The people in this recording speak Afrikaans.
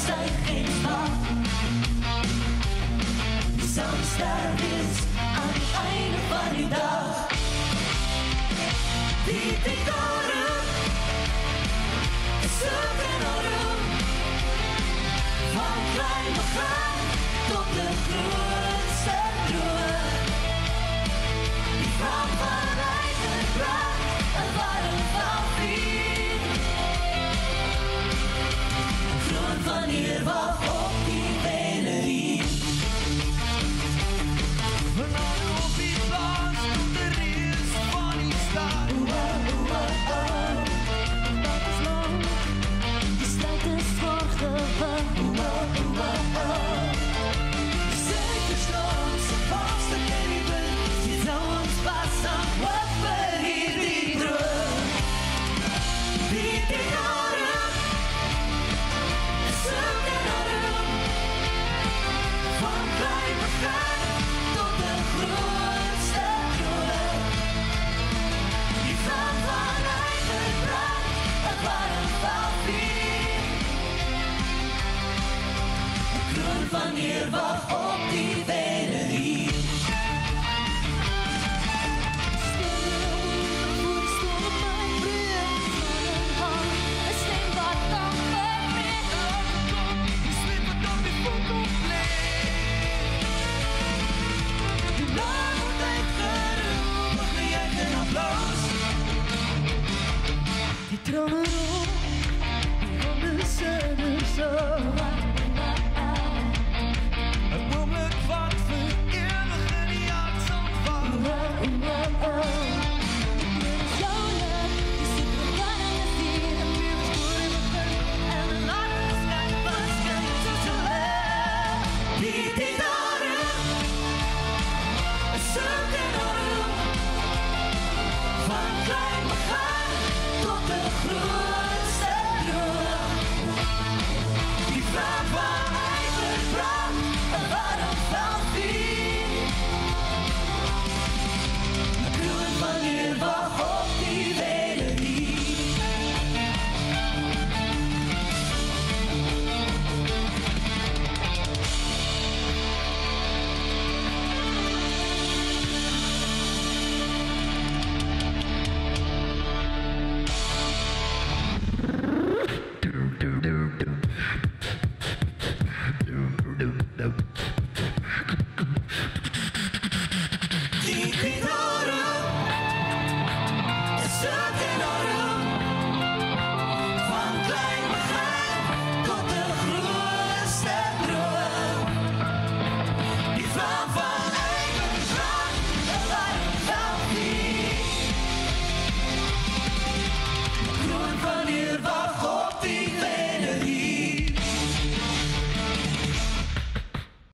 sy geen maak. Die sal sterk is aan die einde van die dag. Die titaren is ook enorm, van klein begin tot de grootste droom. Die vlam van eigen brand, een warm van vuur. Kroon van hier wacht op die velerie. Vanaf op die plaats tot de reus van die stad. Dat is lang, die strijd is voorgewaan. Zekerstoom, sy vaste keribel, die zou ons pas aan wat vir hierdie droom. Die titaren is ook enorm, van klein begin tot de grootste droom. Die vlam van eigen brand, een warm van vuur. De kroon van hier wacht op die velerie. Die tronen op, die handen zullen zo. Het oomlik wat vir ewig in die hart sal val. Die titaren is ook enorm, van klein begin tot de grootste droom. Die vlam van eigen brand, een warm van vuur. De kroon van hier wacht op die velerie. Die titaren